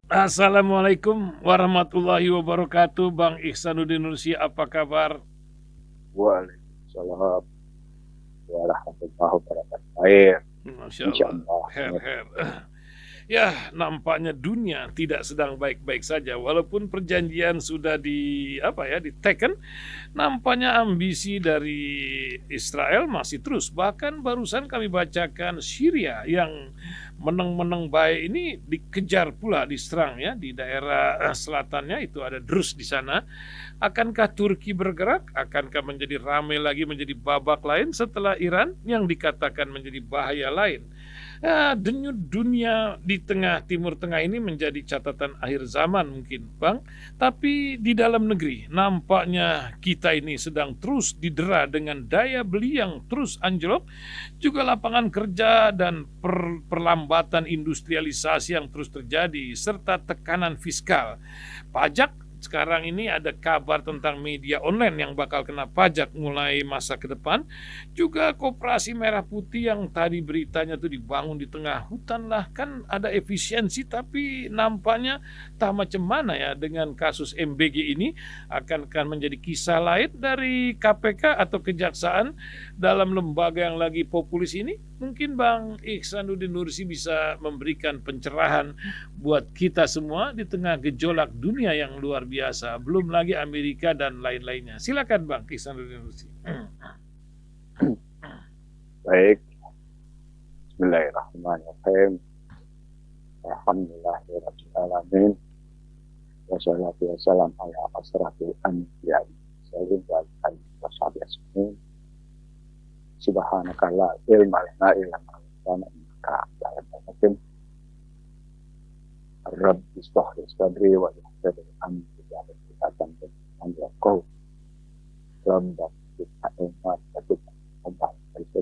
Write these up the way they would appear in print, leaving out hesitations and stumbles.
Assalamualaikum warahmatullahi wabarakatuh, Bang Ihsanuddin Nursi, apa kabar? Waalaikumsalam warahmatullahi wabarakatuh. Baik, Masya Allah, insyaallah. her. Ya, nampaknya dunia tidak sedang baik-baik saja. Walaupun perjanjian sudah diteken, nampaknya ambisi dari Israel masih terus. Bahkan barusan kami bacakan Syria yang menang-menang baik ini dikejar pula, diserang ya di daerah selatannya itu ada Drus di sana. Akankah Turki bergerak? Akankah menjadi ramai lagi menjadi babak lain setelah Iran yang dikatakan menjadi bahaya lain? Denyut dunia di tengah Timur Tengah ini menjadi catatan akhir zaman mungkin, Bang. Tapi di dalam negeri nampaknya kita ini sedang terus didera dengan daya beli yang terus anjlok, juga lapangan kerja dan perlambatan industrialisasi yang terus terjadi, serta tekanan fiskal. Pajak sekarang ini ada kabar tentang media online yang bakal kena pajak mulai masa ke depan. Juga Koperasi Merah Putih yang tadi beritanya tuh dibangun di tengah hutan lah, kan ada efisiensi tapi nampaknya tak macam mana ya dengan kasus MBG ini. Akan menjadi kisah lain dari KPK atau kejaksaan dalam lembaga yang lagi populis ini. Mungkin Bang Ihsanuddin Nursi bisa memberikan pencerahan buat kita semua di tengah gejolak dunia yang luar biasa. Belum lagi Amerika dan lain-lainnya. Silakan Bang Ihsanuddin Nursi. Baik, bismillahirrahmanirrahim. Alhamdulillahirabbil alamin. Wassalatu wassalamu ala asrafil anbiya'i wal mursalin asmin. Subhanaka la ilma lana illa ma 'allamtana innaka antal alimul hakim. Rabbi ishrah li sadri wa yassir li amri wahlul 'uqdatam min lisani yafqahu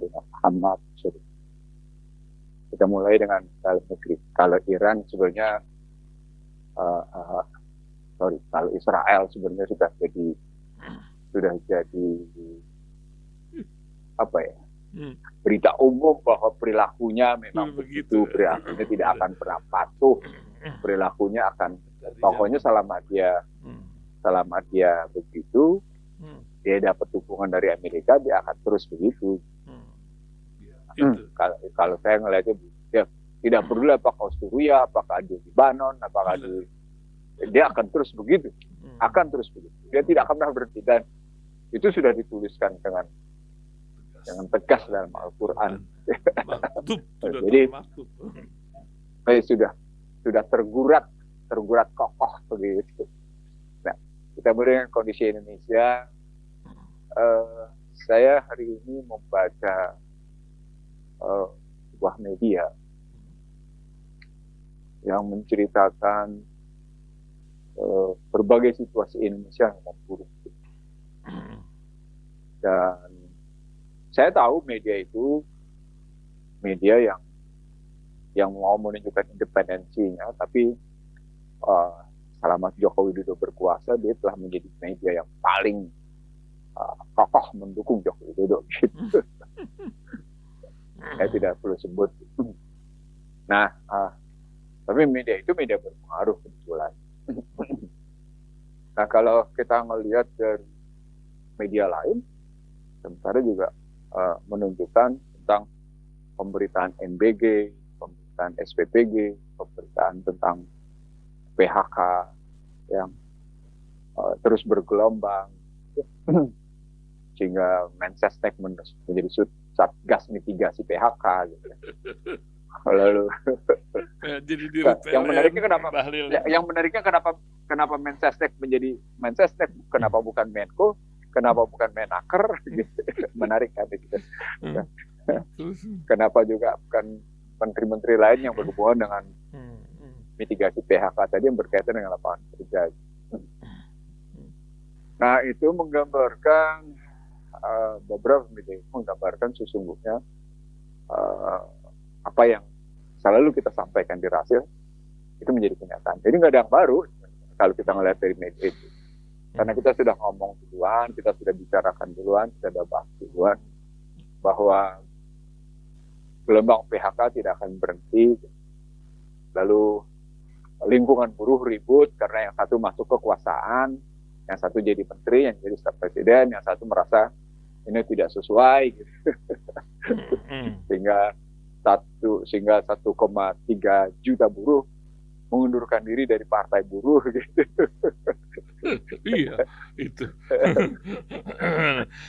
Muhammad. Kita mulai dengan dalam negeri. Kalau Iran sebenarnya, kalau Israel sebenarnya sudah jadi apa ya? Berita umum bahwa perilakunya memang begitu, perilakunya tidak akan pernah patuh, perilakunya akan pokoknya selama dia begitu, dia dapat dukungan dari Amerika, dia akan terus begitu. Kalau saya ngelihatnya ya tidak peduli apakah Suriah, apakah di Libanon, apakah dia akan terus begitu, dia tidak akan pernah berhenti, dan itu sudah dituliskan dengan tegas dalam Al-Quran. Jadi sudah tergurat kokoh begitu. Nah, kita mulai dengan kondisi Indonesia. Saya hari ini membaca sebuah media yang menceritakan berbagai situasi Indonesia yang buruk. Dan saya tahu media itu media yang mau menunjukkan independensinya, tapi selama Joko Widodo berkuasa, dia telah menjadi media yang paling kokoh mendukung Joko Widodo. Gitu. Saya tidak perlu sebut. Nah, tapi media itu media berpengaruh kebetulan. Nah, kalau kita melihat dari media lain, sementara juga menunjukkan tentang pemberitaan MBG, pemberitaan SPPG, pemberitaan tentang PHK yang terus bergelombang, sehingga Mensesnek menjadi Satgas mitigasi PHK gitu. Lalu yang menariknya kenapa Mensesnek menjadi Mensesnek, kenapa bukan Menko, kenapa bukan Menaker gitu. Menarik kan gitu. Kenapa juga bukan menteri-menteri lain yang berhubungan dengan mitigasi PHK tadi yang berkaitan dengan lapangan kerja. Nah, itu menggambarkan beberapa media menggambarkan sesungguhnya apa yang selalu kita sampaikan di Rasil itu menjadi kenyataan. Jadi nggak ada yang baru kalau kita melihat dari media itu. Karena kita sudah ngomong duluan, kita sudah bicarakan duluan, kita sudah bahas duluan bahwa gelombang PHK tidak akan berhenti. Lalu lingkungan buruh ribut karena yang satu masuk kekuasaan, yang satu jadi menteri, yang jadi staf presiden, yang satu merasa ini tidak sesuai, gitu. sehingga 1,3 juta buruh mengundurkan diri dari partai buruh, gitu. Iya, itu.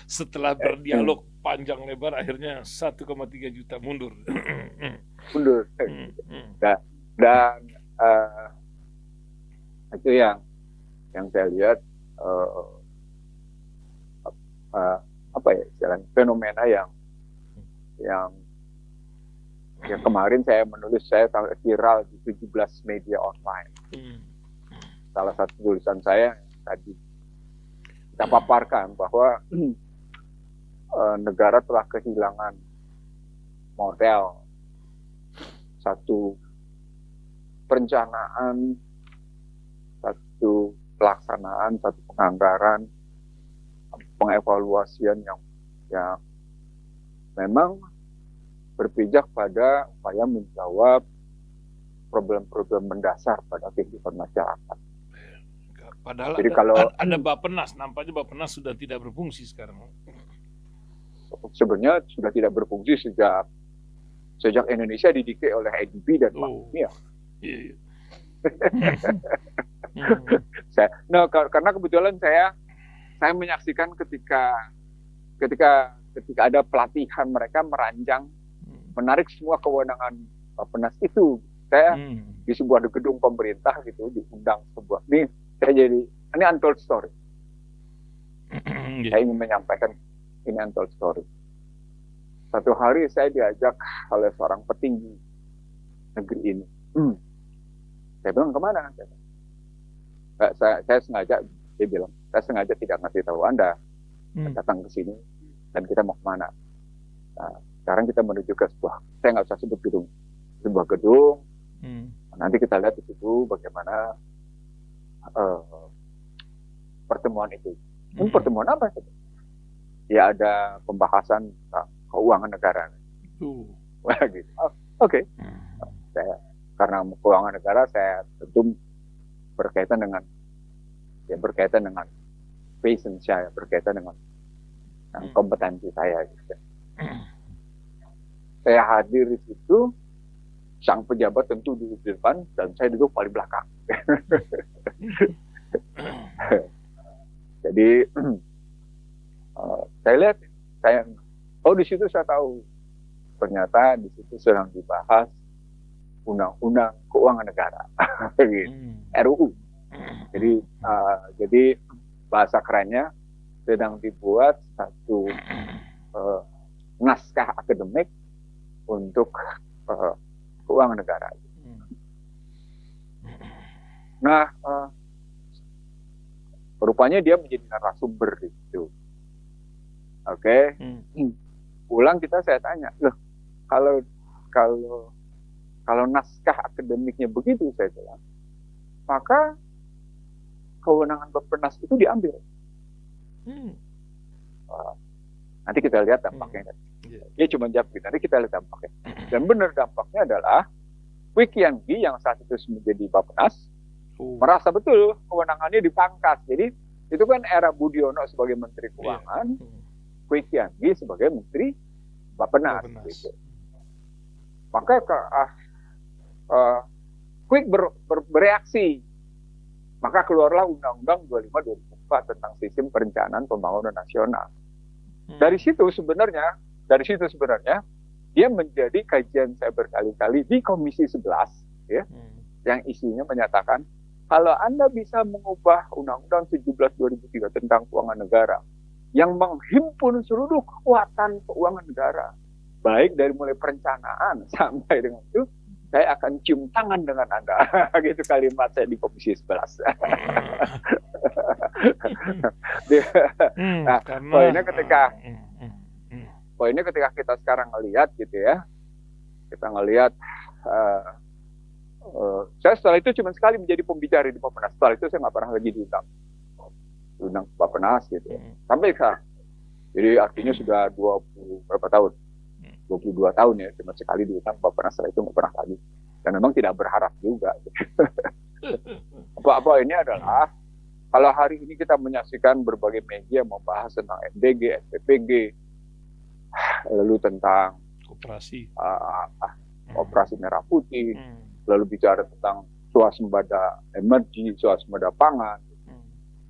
Setelah berdialog panjang lebar, akhirnya 1,3 juta mundur. Mundur. Dan itu yang saya lihat apa ya istilahnya, fenomena yang kemarin saya menulis, saya sampai viral di 17 media online. Salah satu tulisan saya tadi kita paparkan bahwa negara telah kehilangan model, satu perencanaan, satu pelaksanaan, satu penganggaran, pengevaluasian yang memang berpijak pada upaya menjawab problem-problem mendasar pada kehidupan masyarakat. Padahal jadi ada Bappenas, nampaknya Bappenas sudah tidak berfungsi sekarang. Sebenarnya sudah tidak berfungsi sejak Indonesia didikte oleh IDB dan Bank Dunia. Iya. Karena kebetulan saya menyaksikan ketika ada pelatihan, mereka merancang menarik semua kewenangan Bappenas itu. Saya di sebuah gedung pemerintah gitu diundang sebuah ini untold story. Saya ingin menyampaikan ini untold story. Satu hari saya diajak oleh seorang petinggi negeri ini. Saya bilang, kemana? Saya sengaja, dia bilang, saya sengaja tidak ngasih tahu Anda datang ke sini dan kita mau kemana. Nah, sekarang kita menuju ke saya nggak usah sebut gedung, sebuah gedung. Nanti kita lihat di situ bagaimana pertemuan itu. Pertemuan apa? Ya ada pembahasan keuangan negara. Wah, gitu. Oke. Karena keuangan negara saya tentu berkaitan dengan passion saya, berkaitan dengan kompetensi saya. Gitu. Saya hadir di situ, sang pejabat tentu duduk di depan dan saya duduk paling belakang. Jadi saya lihat, di situ saya tahu ternyata di situ sedang dibahas undang-undang keuangan negara, gitu. RUU. Jadi bahasa kerennya sedang dibuat satu naskah akademik untuk keuangan negara. Nah, rupanya dia menjadi narasumber di situ. Oke. Pulang saya tanya, loh, kalau naskah akademiknya begitu, saya bilang, maka kewenangan Bappenas itu diambil. Nanti kita lihat dampaknya. Dia cuma jawab, nanti kita lihat dampaknya. Dan benar dampaknya adalah Kwik Kian Gi yang saat itu menjadi Bappenas merasa betul kewenangannya dipangkas. Jadi itu kan era Budiono sebagai Menteri Keuangan, Kwik Kian Gi sebagai Menteri Bappenas. Gitu. Maka Kwik bereaksi. Maka keluarlah Undang-Undang 25/2004 tentang Sistem Perencanaan Pembangunan Nasional. Dari situ sebenarnya dia menjadi kajian saya berkali-kali di Komisi 11, ya, yang isinya menyatakan kalau Anda bisa mengubah Undang-Undang 17/2003 tentang keuangan negara yang menghimpun seluruh kekuatan keuangan negara, baik dari mulai perencanaan sampai dengan itu, saya akan cium tangan dengan Anda. Gitu kalimat saya di Komisi 11. Nah, poinnya ketika kita sekarang ngelihat gitu ya, kita ngelihat saya setelah itu cuma sekali menjadi pembicara di Bappenas. Setelah itu saya nggak pernah lagi diundang Bappenas gitu ya. Sampai sekarang. Jadi artinya sudah 22 tahun ya, cuma sekali diundang Bappenas, setelah itu nggak pernah lagi. Dan memang tidak berharap juga gitu. Apa-apa ini adalah kalau hari ini kita menyaksikan berbagai media membahas tentang MDG, SPPG, lalu tentang Koperasi. operasi merah putih, lalu bicara tentang swasembada energi, swasembada pangan,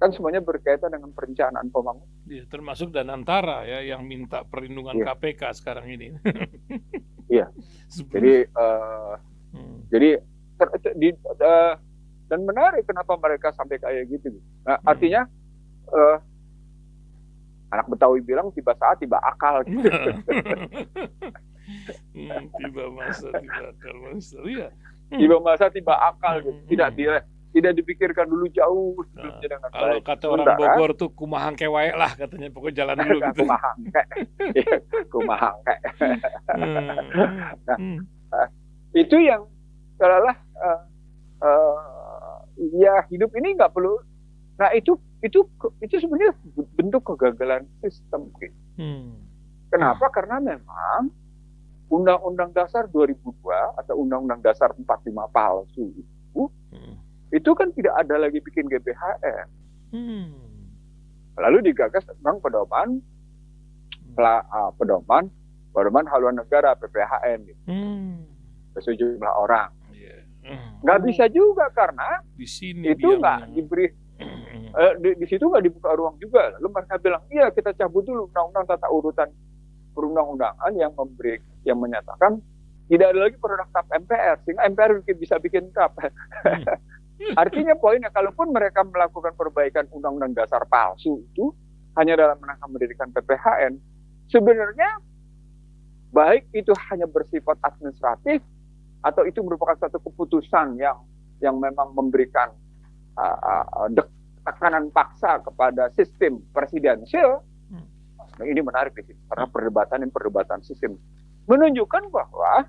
kan semuanya berkaitan dengan perencanaan pembangunan. Ya, termasuk Danantara ya yang minta perlindungan KPK sekarang ini. Iya. Jadi dan menarik kenapa mereka sampai kayak gitu. Nah, artinya anak Betawi bilang tiba saat tiba akal. Gitu. Tiba masa tiba akal masa. Iya. Tiba masa tiba akal gitu. Tidak dipikirkan dulu jauh sebelumnya dengan kalau baik. kata orang Bogor tuh kumahangke wae lah katanya, pokoknya jalan dulu gitu. Kumahangke. Nah, itu yang adalah ya hidup ini nggak perlu. Nah itu sebenarnya bentuk kegagalan sistem. Gitu. Kenapa? Karena memang Undang-Undang Dasar 2002 atau Undang-Undang Dasar 45 palsu itu kan tidak ada lagi bikin GBHN. Lalu digagas tentang pedoman haluan negara PPHN gitu. Sejumlah orang. Nggak bisa juga karena di sini itu nggak diberi di situ nggak dibuka ruang juga. Lalu mereka bilang iya kita cabut dulu undang-undang tata urutan perundang-undangan yang menyatakan tidak ada lagi produk TAP MPR sehingga MPR bisa bikin TAP. Artinya poinnya kalaupun mereka melakukan perbaikan undang-undang dasar palsu itu hanya dalam rangka mendirikan PPHN, sebenarnya baik itu hanya bersifat administratif atau itu merupakan satu keputusan yang memang memberikan tekanan paksa kepada sistem presidensial. Nah, ini menarik di sini karena perdebatan sistem menunjukkan bahwa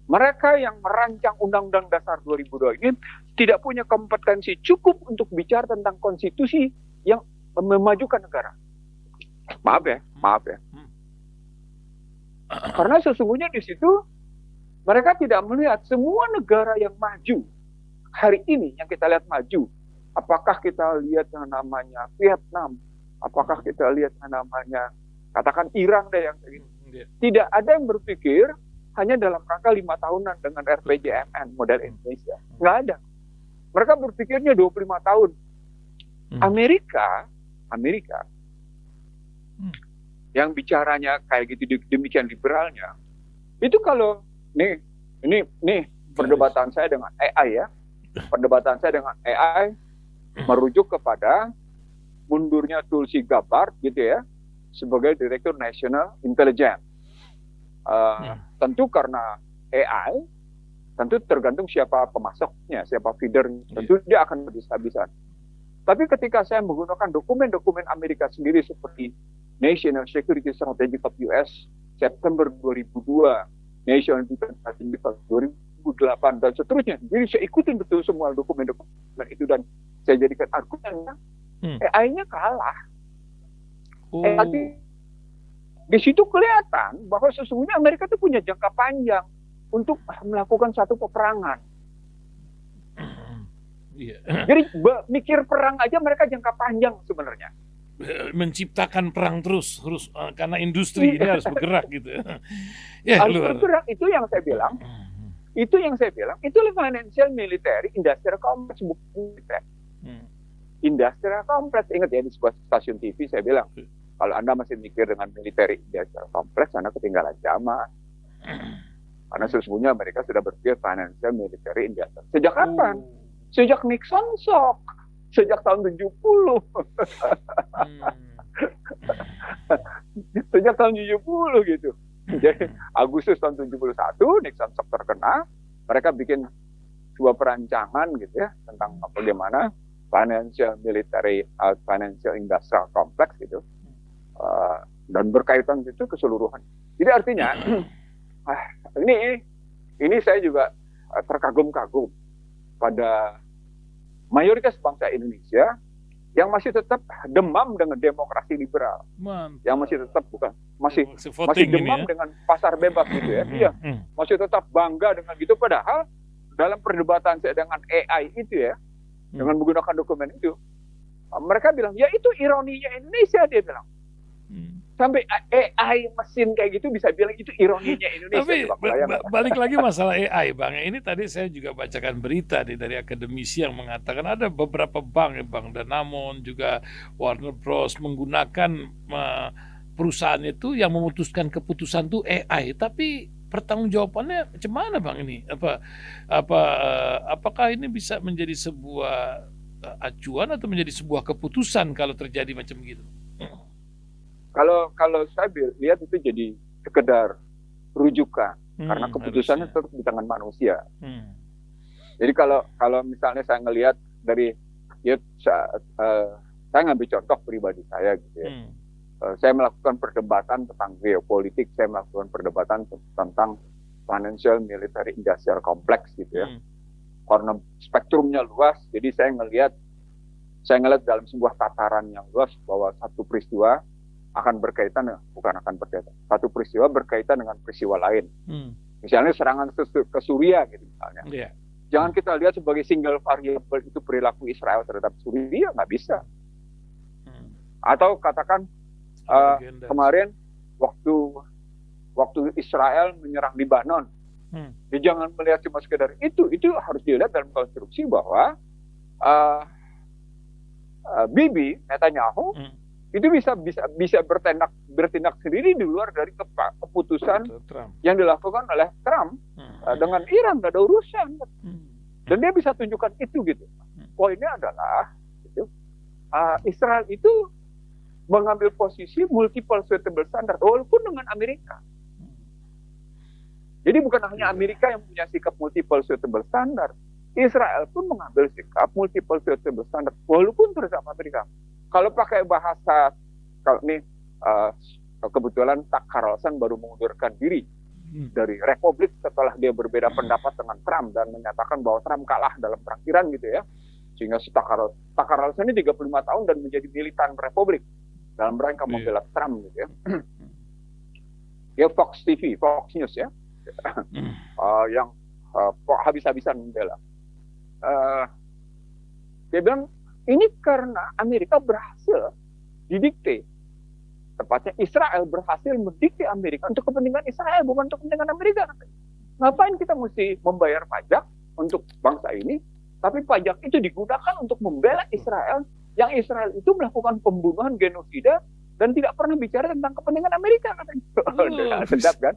mereka yang merancang Undang-Undang Dasar 2002 ini tidak punya kompetensi cukup untuk bicara tentang konstitusi yang memajukan negara. Maaf ya. Karena sesungguhnya di situ mereka tidak melihat semua negara yang maju hari ini yang kita lihat maju. Apakah kita lihat yang namanya Vietnam? Apakah kita lihat yang namanya katakan Iran deh yang tidak ada yang berpikir hanya dalam rangka 5 tahunan dengan RPJMN model Indonesia. Nggak ada. Mereka berpikirnya 25 tahun. Amerika yang bicaranya kayak gitu demikian liberalnya. Itu kalau ini perdebatan saya dengan AI ya. Perdebatan saya dengan AI merujuk kepada mundurnya Tulsi Gabbard gitu ya sebagai Direktur National Intelligence. Tentu karena AI, tentu tergantung siapa pemasoknya, siapa feedernya, tentu dia akan habis-habisan. Tapi ketika saya menggunakan dokumen-dokumen Amerika sendiri seperti National Security Strategy of US September 2002, National Defense Strategy of 2008 dan seterusnya, jadi saya ikutin betul semua dokumen-dokumen itu dan saya jadikan argumennya, AI-nya kalah. Di situ kelihatan bahwa sesungguhnya Amerika itu punya jangka panjang untuk melakukan satu peperangan. Jadi mikir perang aja mereka jangka panjang sebenarnya. Menciptakan perang terus karena industri ini harus bergerak gitu. Harus bergerak, itu yang saya bilang. Itulah financial military industrial complex, bukan militer. Industrial complex, ingat ya di sebuah stasiun TV saya bilang. Kalau Anda masih mikir dengan military industrial complex, Anda ketinggalan zaman. Karena sesungguhnya mereka sudah berpikir financial military industrial. Sejak kapan? Sejak Nixon shock. Sejak tahun 70. Sejak tahun 70 gitu. Jadi Agustus tahun 71, Nixon shock terkena. Mereka bikin sebuah perancangan gitu ya tentang bagaimana financial military financial industrial complex gitu. Dan berkaitan itu keseluruhan. Jadi artinya ini saya juga terkagum-kagum pada mayoritas bangsa Indonesia yang masih tetap demam dengan demokrasi liberal. Yang masih tetap masih demam dengan pasar bebas gitu ya. Iya, masih tetap bangga dengan gitu padahal dalam perdebatan saya dengan AI itu ya, dengan menggunakan dokumen itu, mereka bilang, ya itu ironinya Indonesia, dia bilang. Sampai AI mesin kayak gitu bisa bilang itu ironinya Indonesia. Tapi balik lagi masalah AI, Bang. Ini tadi saya juga bacakan berita nih dari akademisi yang mengatakan ada beberapa bank, Bang Danamon, juga Warner Bros approach perusahaan itu yang memutuskan keputusan itu AI. Tapi pertanggungjawabannya macam mana, Bang, ini? Apakah ini bisa menjadi sebuah acuan atau menjadi sebuah keputusan kalau terjadi macam gitu? Kalau saya lihat itu jadi sekedar rujukan, karena keputusannya tetap di tangan manusia. Jadi kalau misalnya saya ngelihat dari saya ngambil contoh pribadi saya gitu ya. Saya melakukan perdebatan tentang geopolitik, saya melakukan perdebatan tentang financial military industrial complex gitu ya. Karena spektrumnya luas, jadi saya ngelihat dalam sebuah tataran yang luas bahwa satu peristiwa akan berkaitan, satu peristiwa berkaitan dengan peristiwa lain. Misalnya serangan ke Suria gitu misalnya. Jangan kita lihat sebagai single variable itu perilaku Israel terhadap Suria, nggak bisa. Atau katakan kemarin waktu Israel menyerang Lebanon, ya jangan melihat cuma sekedar itu harus dilihat dalam konstruksi bahwa Bibi Netanyahu itu bisa bertindak sendiri di luar dari keputusan yang dilakukan oleh Trump dengan Iran, nggak ada urusan. Dan dia bisa tunjukkan itu gitu. Poinnya adalah gitu, Israel itu mengambil posisi multiple suitable standard walaupun dengan Amerika. Jadi bukan hanya Amerika yang punya sikap multiple suitable standard, Israel pun mengambil sikap multiple suitable standard walaupun terhadap Amerika. Kalau pakai bahasa, kalau ini kebetulan Tucker Carlson baru mengundurkan diri dari Republik setelah dia berbeda pendapat dengan Trump dan menyatakan bahwa Trump kalah dalam perang Iran gitu ya. Sehingga si Tucker Carlson ini 35 tahun dan menjadi militan Republik dalam rangka membela Trump gitu ya. Ya Fox TV, Fox News ya, yang habis-habisan membela. Dia bilang, ini karena Amerika berhasil didikte. Tepatnya Israel berhasil mendikte Amerika untuk kepentingan Israel, bukan untuk kepentingan Amerika. Ngapain kita mesti membayar pajak untuk bangsa ini, tapi pajak itu digunakan untuk membela Israel, yang Israel itu melakukan pembunuhan genosida dan tidak pernah bicara tentang kepentingan Amerika. Sedap kan?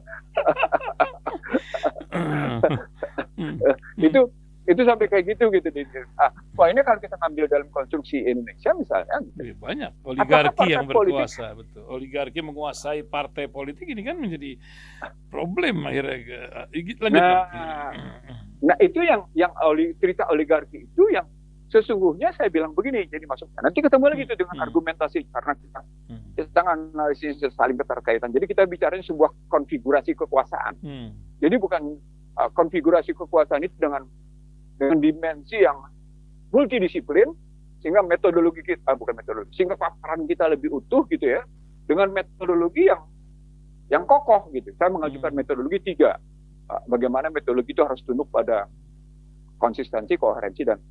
Itu sampai kayak gitu. Poinnya kalau kita ngambil dalam konstruksi Indonesia misalnya, banyak oligarki yang berkuasa, betul. Oligarki menguasai partai politik ini kan menjadi problem akhirnya. Nah itu yang cerita oligarki itu yang sesungguhnya saya bilang begini, jadi masuknya. Nanti ketemu lagi itu dengan argumentasi karena kita analisis saling keterkaitan. Jadi kita bicaranya sebuah konfigurasi kekuasaan. Jadi bukan konfigurasi kekuasaan itu dengan dimensi yang multidisiplin, sehingga metodologi kita, sehingga paparan kita lebih utuh gitu ya, dengan metodologi yang kokoh gitu. Saya mengajukan metodologi 3. Bagaimana metodologi itu harus tunduk pada konsistensi, koherensi, dan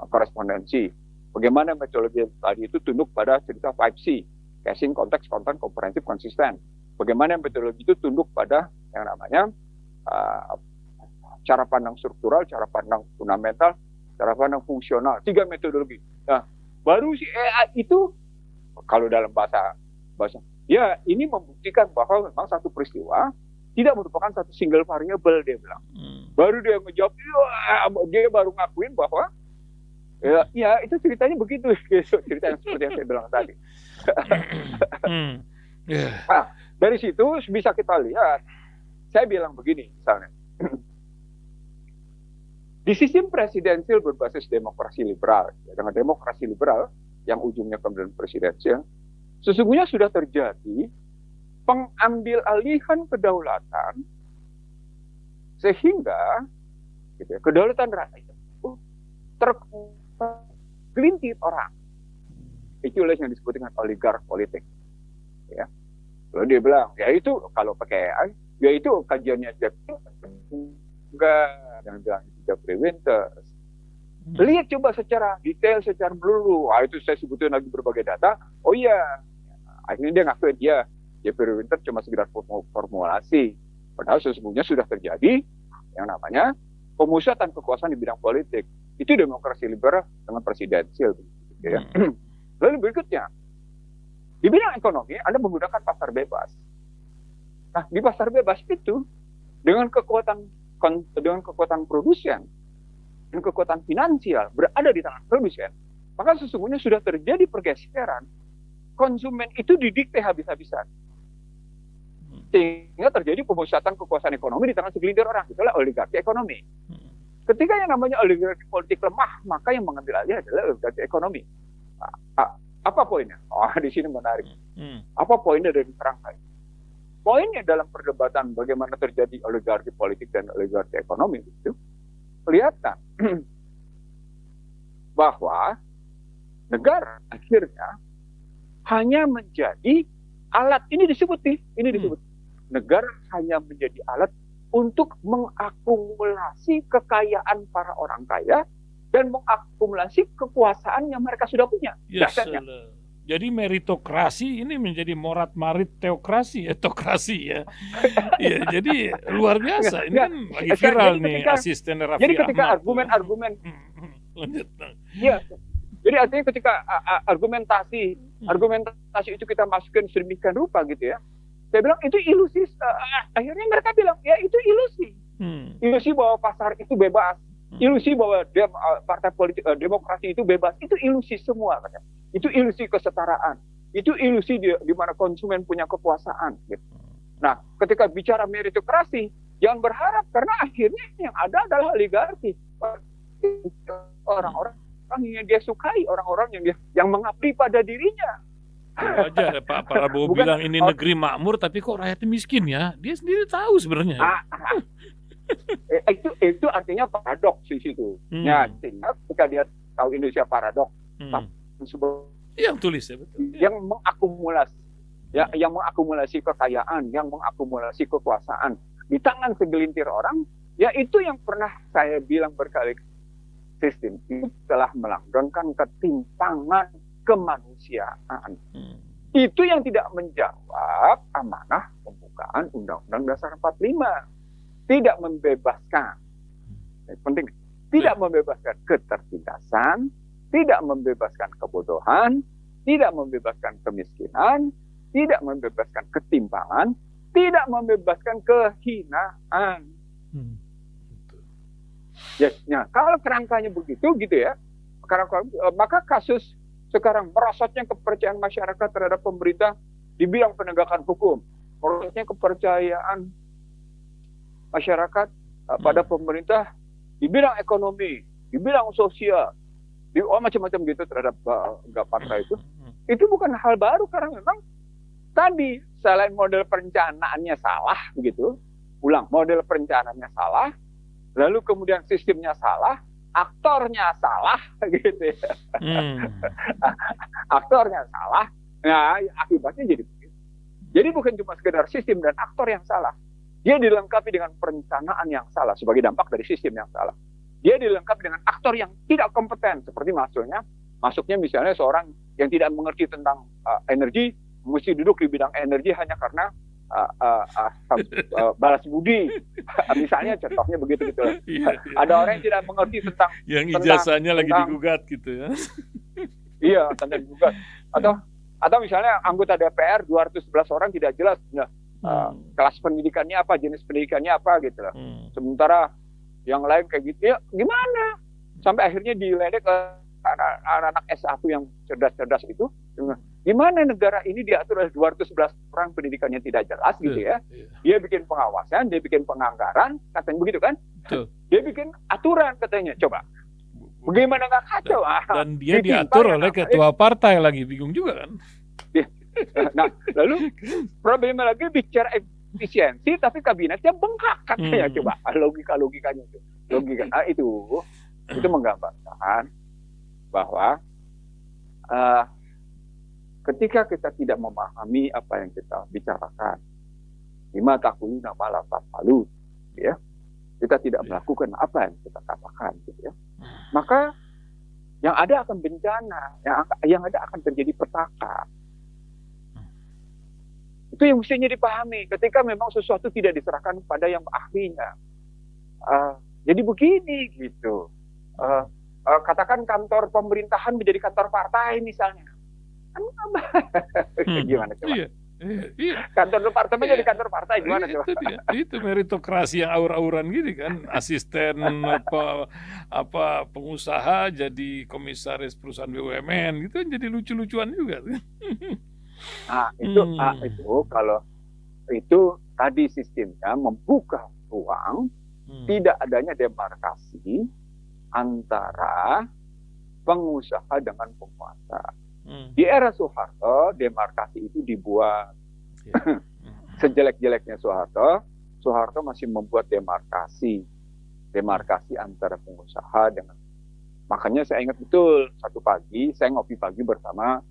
korespondensi. Bagaimana metodologi tadi itu tunduk pada cerita 5C, casing, konteks, konten, komprehensif, konsisten. Bagaimana metodologi itu tunduk pada yang namanya cara pandang struktural, cara pandang fundamental, cara pandang fungsional. 3 metodologi. Nah, baru si AI itu, kalau dalam bahasa, ya ini membuktikan bahwa memang satu peristiwa tidak merupakan satu single variable, dia bilang. Baru dia menjawab, dia baru ngakuin bahwa, ya itu ceritanya begitu. Cerita yang seperti yang saya bilang tadi. Nah, dari situ bisa kita lihat, saya bilang begini misalnya, di sistem presidensial berbasis demokrasi liberal, dengan demokrasi liberal yang ujungnya kemudian presidensial, sesungguhnya sudah terjadi pengambil alihan kedaulatan sehingga gitu ya, kedaulatan rakyat itu tergelintir orang. Itulah yang disebut dengan oligark politik. Ya. Lalu dia bilang, ya itu kalau pakai AI, ya itu kajiannya aja. Enggak, jangan bilang itu. Jeffrey Winters. Lihat coba secara detail, secara menyeluruh. Itu saya sebutin lagi berbagai data. Oh iya, akhirnya dia ngakuin Jeffrey Winters cuma sekedar formulasi. Padahal sesungguhnya sudah terjadi yang namanya pemusatan kekuasaan di bidang politik. Itu demokrasi liberal dengan presidensial. Gitu ya. Lalu berikutnya, di bidang ekonomi Anda menggunakan pasar bebas. Nah, di pasar bebas itu dengan kekuatan produsen dan kekuatan finansial berada di tangan produsen, maka sesungguhnya sudah terjadi pergeseran. Konsumen itu didikte habis-habisan. Sehingga terjadi pemusatan kekuasaan ekonomi di tangan segelintir orang. Itulah oligarki ekonomi. Ketika yang namanya oligarki politik lemah, maka yang mengambil alih adalah oligarki ekonomi. Apa poinnya? Di sini menarik. Apa poinnya dari kerangka? Poinnya dalam perdebatan bagaimana terjadi oligarki politik dan oligarki ekonomi itu, kelihatan bahwa negara akhirnya hanya menjadi alat, ini disebut negara hanya menjadi alat untuk mengakumulasi kekayaan para orang kaya dan mengakumulasi kekuasaan yang mereka sudah punya. Jadi meritokrasi ini menjadi morat-marit teokrasi, etokrasi ya. Ya, jadi luar biasa. Ini kan lagi viral nih asisten Raffi Ahmad. Jadi ketika argumen-argumen ya, jadi artinya ketika argumentasi itu kita masukin sedemikian rupa gitu ya. Saya bilang itu ilusi. Akhirnya mereka bilang ya itu ilusi. Ilusi bahwa pasar itu bebas. Ilusi bahwa partai politik demokrasi itu bebas, itu ilusi semua katanya. Itu ilusi kesetaraan. Itu ilusi di mana konsumen punya kekuasaan gitu. Nah, ketika bicara meritokrasi, jangan berharap karena akhirnya yang ada adalah oligarki. Orang-orang yang dia sukai, orang-orang yang mengabdi pada dirinya. Wajar ya Pak Prabowo bilang ini negeri makmur tapi kok rakyatnya miskin ya. Dia sendiri tahu sebenarnya. Itu artinya paradoks di situ. Ya, sehingga ketika dia tahu Indonesia paradoks, yang tulis ya betul. Yang mengakumulasi, yang mengakumulasi kekayaan, yang mengakumulasi kekuasaan di tangan segelintir orang, ya itu yang pernah saya bilang berkali-kali, sistem itu telah melanggengkan ketimpangan kemanusiaan. Itu yang tidak menjawab amanah pembukaan Undang-Undang Dasar 45. Tidak membebaskan, penting, tidak membebaskan ketertindasan, tidak membebaskan kebodohan, tidak membebaskan kemiskinan, tidak membebaskan ketimpangan, tidak membebaskan kehinaan. Nah, kalau kerangkanya begitu gitu ya, maka kasus sekarang merosotnya kepercayaan masyarakat terhadap pemerintah di bidang penegakan hukum, merosotnya kepercayaan masyarakat pada pemerintah di bidang ekonomi, di bidang sosial, macam-macam gitu terhadap partai itu bukan hal baru karena memang tadi selain model perencanaannya salah begitu, model perencanaannya salah, lalu kemudian sistemnya salah, aktornya salah gitu ya. Aktornya salah, nah akibatnya jadi begitu. Jadi bukan cuma sekedar sistem dan aktor yang salah. Dia dilengkapi dengan perencanaan yang salah sebagai dampak dari sistem yang salah. Dia dilengkapi dengan aktor yang tidak kompeten, seperti masuknya misalnya seorang yang tidak mengerti tentang energi, mesti duduk di bidang energi hanya karena balas budi. Misalnya contohnya begitu gitu. Ada orang yang tidak mengerti tentang yang ijazahnya lagi digugat gitu ya. Iya, tentang digugat. Atau misalnya anggota DPR 211 orang tidak jelas kelas pendidikannya apa, jenis pendidikannya apa gitu loh. Sementara yang lain kayak gitu ya gimana? Sampai akhirnya diledek ke anak-anak S1 yang cerdas-cerdas itu. Gimana negara ini diatur oleh 211 orang pendidikannya tidak jelas gitu ya. Dia bikin pengawasan, dia bikin penganggaran, katanya begitu kan? Dia bikin aturan katanya. Coba. Bagaimana nggak kacau? Dan dia diatur oleh ketua partai lagi, bingung juga kan? Nah, lalu problemnya lagi bicara efisiensi tapi kabinetnya bengkak katanya. Coba logikanya itu. Itu menggambarkan bahwa ketika kita tidak memahami apa yang kita bicarakan, lima takuluna malah tafalu, ya, kita tidak melakukan apa yang kita katakan, gitu ya. Maka yang ada akan bencana, yang ada akan terjadi petaka. Itu yang mestinya dipahami ketika memang sesuatu tidak diserahkan pada yang ahlinya. Jadi begini gitu. Katakan kantor pemerintahan menjadi kantor partai misalnya. Gimana coba? Iya. Kantor departemen jadi kantor partai gimana coba? Itu meritokrasi yang aur-auran gitu kan. Asisten apa pengusaha jadi komisaris perusahaan BUMN gitu jadi lucu-lucuan juga. Itu kalau itu tadi sistemnya membuka ruang tidak adanya demarkasi antara pengusaha dengan penguasa. Di era Soeharto, demarkasi itu dibuat. Sejelek-jeleknya Soeharto masih membuat demarkasi antara pengusaha dengan. Makanya saya ingat betul satu pagi saya ngopi pagi bersama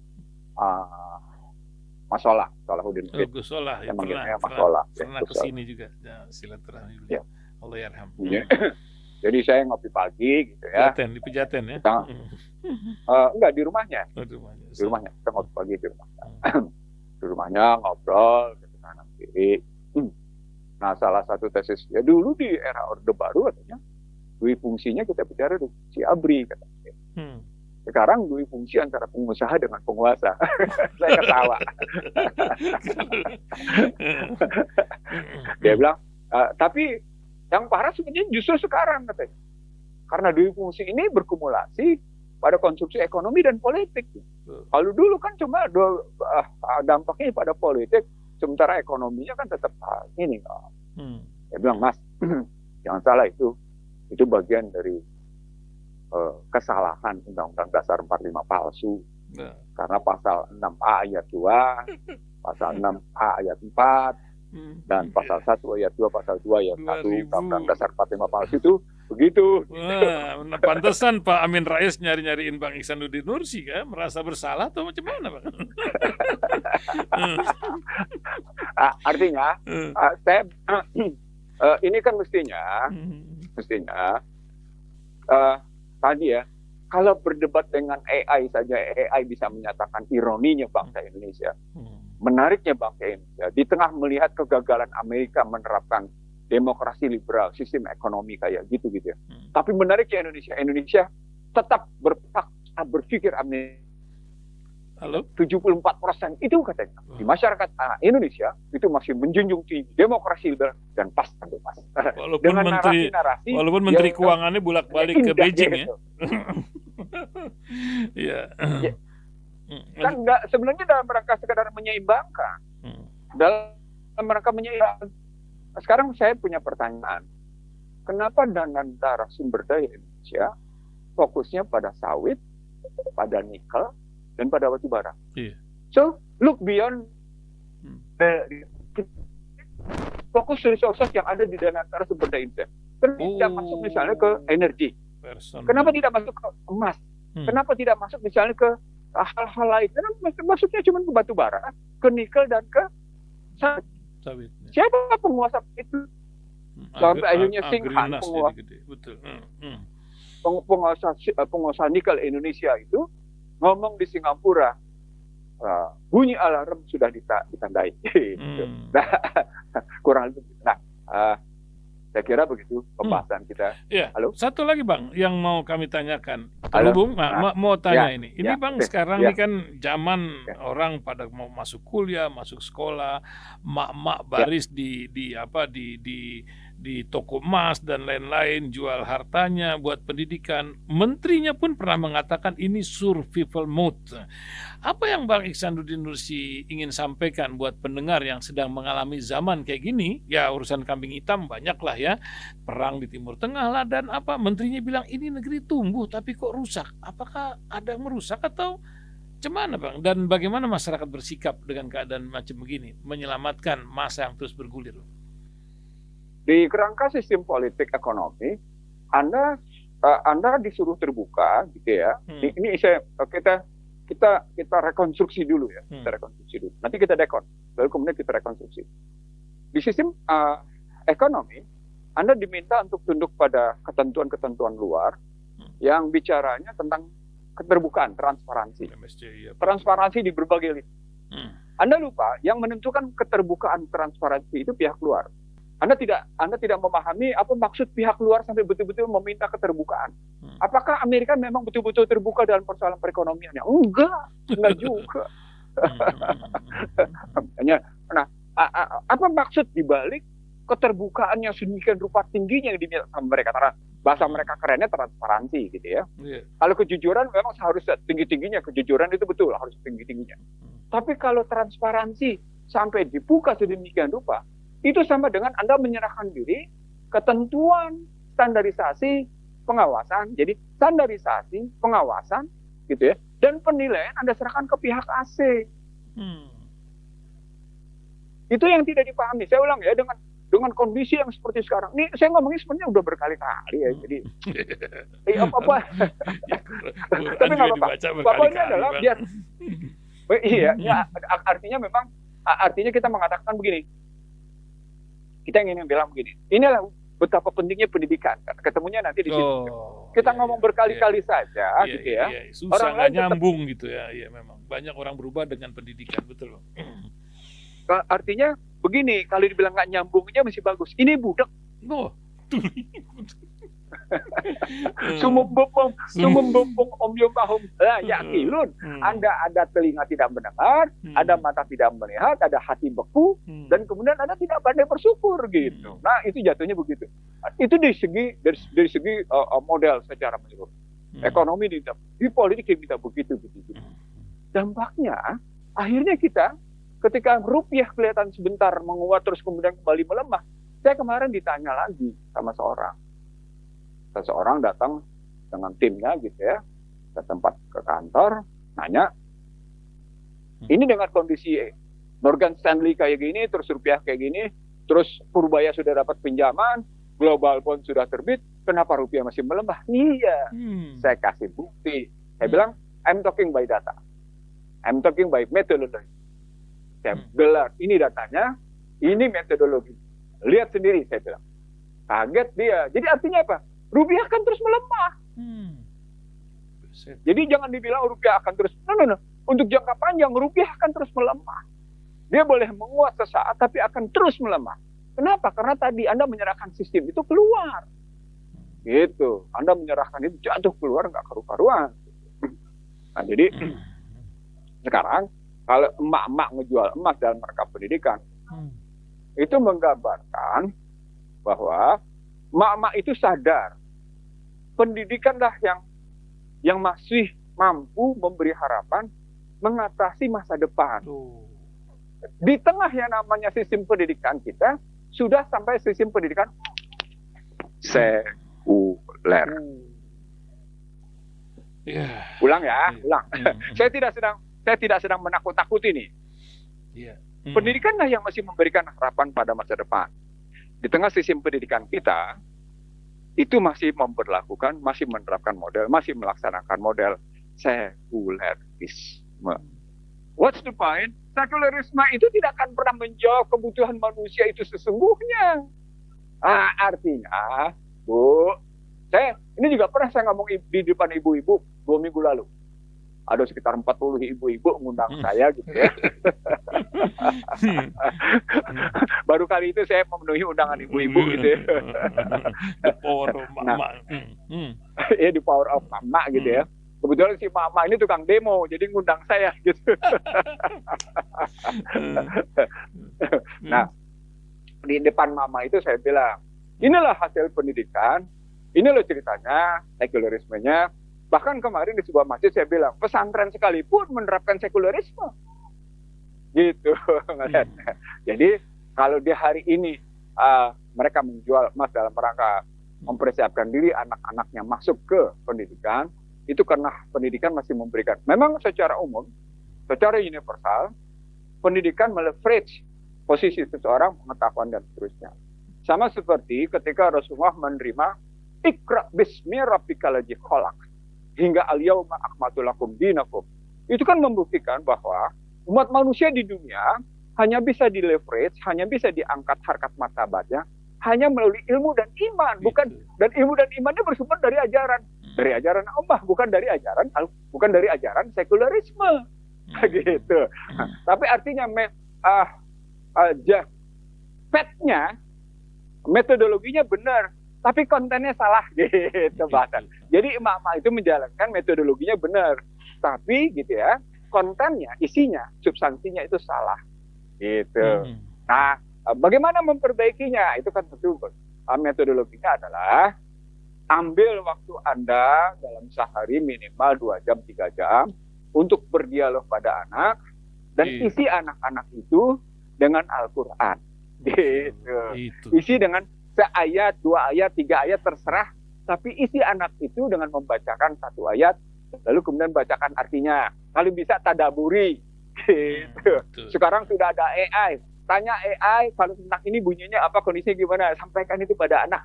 Mas Salahuddin Wahid. Gus Solah, ya, pernah kesini juga, ya, silaturahmi beliau. Allah yarham. Jadi saya ngopi pagi gitu ya. Di Pejaten ya? Enggak, di rumahnya. Di rumahnya. Kita ngopi pagi di rumahnya. Di rumahnya ngobrol ke kanan kiri. Nah, salah satu tesis ya dulu di era Orde Baru katanya dui fungsinya kita bicara si ABRI katanya. Sekarang dui fungsi antara pengusaha dengan penguasa. Saya ketawa. Dia bilang, tapi yang parah sebenarnya justru sekarang katanya. Karena dui fungsi ini berkumulasi pada konstruksi ekonomi dan politik. Kalau dulu kan cuma dampaknya pada politik, sementara ekonominya kan tetap ini. Dia bilang, Mas, jangan salah itu bagian dari kesalahan Undang-Undang Dasar 45 palsu. Karena pasal 6A ayat 2, pasal 6A ayat 4, dan pasal 1 ayat 2, pasal 2 ayat 1 Undang-Undang Dasar 45 palsu itu begitu. Wah, pantesan Pak Amin Rais nyari-nyariin Bang Ihsanuddin Nursi kan, merasa bersalah atau macam mana, Bang? Artinya, saya ini kan mestinya tadi ya, kalau berdebat dengan AI saja, AI bisa menyatakan ironinya bangsa Indonesia. Menariknya bangsa Indonesia, di tengah melihat kegagalan Amerika menerapkan demokrasi liberal, sistem ekonomi kayak gitu ya. Tapi menariknya Indonesia tetap berpikir Amerika. Halo? 74% itu katanya di masyarakat Indonesia itu masih menjunjung tinggi demokrasi liberal dan pas bebas. Walaupun menteri keuangannya bolak-balik ke Beijing ya. Iya. Kan sebenarnya dalam rangka sekedar menyeimbangkan. Dalam rangka menyeimbangkan. Sekarang saya punya pertanyaan. Kenapa antara sumber daya Indonesia fokusnya pada sawit, pada nikel, dan pada batu bara? Iya. So, look beyond fokus resources yang ada di antara sumber daya Indonesia. Kenapa tidak masuk misalnya ke energi? Kenapa tidak masuk ke emas? Kenapa tidak masuk misalnya ke hal-hal lain? Karena masuknya cuma ke batu bara, ke nikel, dan ke sawit. Siapa penguasa itu? Sampai akhirnya Singhan, penguasa nikel Indonesia itu ngomong di Singapura, bunyi alarm sudah ditandai. Kurang lebih. Saya kira begitu pembahasan kita. Ya. Halo? Satu lagi Bang, yang mau kami tanyakan. Terhubung, mau tanya ini. Ini Bang, sekarang ini kan zaman orang pada mau masuk kuliah, masuk sekolah, mak-mak baris di toko emas dan lain-lain, jual hartanya buat pendidikan. Menterinya pun pernah mengatakan ini survival mode. Apa yang Bang Ihsanuddin Nursi ingin sampaikan buat pendengar yang sedang mengalami zaman kayak gini? Ya, urusan kambing hitam banyak lah ya, perang di Timur Tengah lah, dan apa, menterinya bilang ini negeri tumbuh tapi kok rusak. Apakah ada yang merusak atau gimana Bang? Dan bagaimana masyarakat bersikap dengan keadaan macam begini, menyelamatkan masa yang terus bergulir? Di kerangka sistem politik ekonomi, Anda disuruh terbuka, gitu ya. Ini kita rekonstruksi dulu ya, kita rekonstruksi dulu. Nanti kita dekon, lalu kemudian kita rekonstruksi. Di sistem ekonomi, Anda diminta untuk tunduk pada ketentuan-ketentuan luar yang bicaranya tentang keterbukaan, transparansi. MSC, ya, Transparansi di berbagai lini. Hmm. Anda lupa yang menentukan keterbukaan transparansi itu pihak luar. Anda tidak memahami apa maksud pihak luar sampai betul-betul meminta keterbukaan. Apakah Amerika memang betul-betul terbuka dalam persoalan perekonomiannya? Enggak juga. Nah, apa maksud dibalik keterbukaan yang sedemikian rupa tingginya yang diminta sama mereka? Karena bahasa mereka kerennya transparansi gitu ya. Yeah. Kalau kejujuran memang seharusnya tinggi-tingginya, kejujuran itu betul harus tinggi-tingginya. Tapi kalau transparansi sampai dibuka sedemikian rupa, itu sama dengan Anda menyerahkan diri ketentuan, standarisasi, pengawasan. Jadi standarisasi, pengawasan gitu ya, dan penilaian Anda serahkan ke pihak AC. Itu yang tidak dipahami. Saya ulang ya, dengan kondisi yang seperti sekarang. Ini saya ngomongin sebenarnya udah berkali-kali ya. Jadi apa-apa. Tapi nggak apa-apa. Pokoknya adalah biar iya, ya, artinya kita mengatakan begini. Kita ingin bilang begini. Inilah betapa pentingnya pendidikan. Ketemunya nanti di situ. Kita ngomong berkali-kali saja gitu ya. Susah orang nggak nyambung gitu ya. Iya memang. Banyak orang berubah dengan pendidikan, betul. Artinya begini, kalau dibilang nggak nyambungnya masih bagus. Ini budak. Sumumbung omyong kahum yakilun. Anda ada telinga tidak mendengar, ada mata tidak melihat, ada hati beku, dan kemudian Anda tidak pandai bersyukur gitu. Nah itu jatuhnya begitu. Itu dari segi model secara menyeluruh. Ekonomi di politik kita begitu. Dampaknya akhirnya kita ketika rupiah kelihatan sebentar menguat terus kemudian kembali melemah. Saya kemarin ditanya lagi sama seseorang datang dengan timnya gitu ya ke kantor, nanya, ini dengan kondisi Morgan Stanley kayak gini, terus rupiah kayak gini, terus Purbaya sudah dapat pinjaman, global bond sudah terbit, kenapa rupiah masih melemah? Iya, saya kasih bukti. Saya bilang, I'm talking by data, I'm talking by methodology. Saya gelar, ini datanya, ini metodologi. Lihat sendiri, saya bilang. Kaget dia. Jadi artinya apa? Rupiah akan terus melemah. Jadi jangan dibilang rupiah akan terus. No. Untuk jangka panjang, rupiah akan terus melemah. Dia boleh menguat sesaat, tapi akan terus melemah. Kenapa? Karena tadi Anda menyerahkan sistem itu keluar. Gitu. Anda menyerahkan itu jatuh keluar, nggak karu-karuan. Nah, jadi sekarang, kalau emak-emak ngejual emas dalam rangka pendidikan, itu menggambarkan bahwa emak-emak itu sadar pendidikanlah yang masih mampu memberi harapan mengatasi masa depan. Di tengah yang namanya sistem pendidikan kita sudah sampai sistem pendidikan sekuler. Ulang. Saya tidak sedang menakut-nakuti nih. Pendidikanlah yang masih memberikan harapan pada masa depan. Di tengah sistem pendidikan kita, itu masih memperlakukan, masih menerapkan model, masih melaksanakan model sekulerisme. What's the point? Sekulerisme itu tidak akan pernah menjawab kebutuhan manusia itu sesungguhnya. Artinya, Bu, ini juga pernah saya ngomong di depan ibu-ibu 2 minggu lalu. Ada sekitar 40 ibu-ibu mengundang saya gitu ya. Baru kali itu saya memenuhi undangan ibu-ibu gitu ya. The power of mama. Ya, the power of mama gitu ya. Kebetulan si mama ini tukang demo, jadi ngundang saya gitu. Nah, di depan mama itu saya bilang, inilah hasil pendidikan, inilah ceritanya, sekulerismenya. Bahkan kemarin di sebuah masjid saya bilang, pesantren sekalipun menerapkan sekulerisme. Gitu. Jadi kalau di hari ini mereka menjual emas dalam rangka mempersiapkan diri anak-anaknya masuk ke pendidikan, itu karena pendidikan masih memberikan. Memang secara umum, secara universal, pendidikan meleverage posisi seseorang, pengetahuan dan seterusnya. Sama seperti ketika Rasulullah menerima Iqra bismi rabbikal ladzi khalaq hingga al-yauma akmaltu lakum dinakum. Itu kan membuktikan bahwa umat manusia di dunia hanya bisa di leverage, hanya bisa diangkat harkat martabatnya hanya melalui ilmu dan iman, bukan, Gitu. dan ilmu dan imannya bersumber dari ajaran Allah, bukan dari ajaran sekularisme. Gitu. Tapi artinya fact-nya, metodologinya benar, tapi kontennya salah gitu bahkan. Jadi emak-emak itu menjalankan metodologinya benar, tapi gitu ya, kontennya, isinya, substansinya itu salah. Gitu. Nah, bagaimana memperbaikinya? Itu kan tentu metodologinya adalah ambil waktu Anda dalam sehari minimal 2 jam, 3 jam untuk berdialog pada anak dan isi anak-anak itu dengan Al-Quran. Gitu. Isi dengan seayat, 2 ayat, 3 ayat terserah, tapi isi anak itu dengan membacakan 1 ayat, lalu kemudian bacakan artinya. Kalau bisa tadaburi. Gitu. Sekarang sudah ada AI. Tanya AI kalau tentang ini bunyinya apa, kondisinya gimana, sampaikan itu pada anak.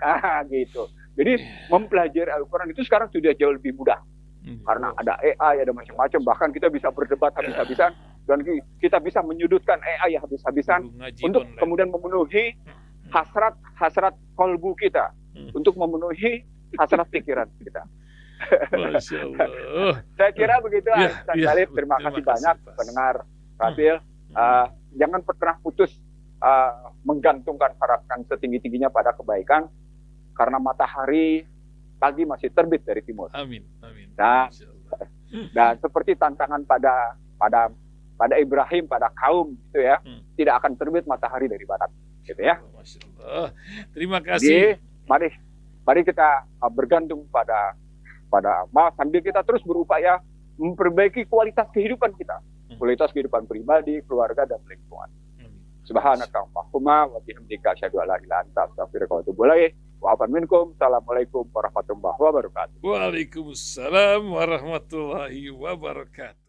Gitu. Jadi mempelajari Al-Quran itu sekarang sudah jauh lebih mudah. Karena ada AI, ada macam-macam, bahkan kita bisa berdebat habis-habisan dan kita bisa menyudutkan AI habis-habisan untuk kemudian memenuhi hasrat kolbu kita, untuk memenuhi hasrat pikiran kita. Masya Allah. Saya kira begitu, Ustaz Khalid. Terima kasih banyak pendengar Radio. Jangan pernah putus menggantungkan harapan setinggi-tingginya pada kebaikan, karena matahari pagi masih terbit dari timur. Amin. Dan seperti tantangan pada Ibrahim, pada kaum itu ya, tidak akan terbit matahari dari barat, gitu ya. Masya Allah. Terima kasih. Jadi, mari kita bergantung pada Allah sambil kita terus berupaya memperbaiki kualitas kehidupan kita, kualitas kehidupan pribadi, keluarga, dan lingkungan. Subhanakallahumma wa bihamdika asyhadu an la ilaha illa anta astaghfiruka wa atubu ilaik. Wa afwan minkum. Assalamualaikum warahmatullahi wabarakatuh. Waalaikumsalam warahmatullahi wabarakatuh.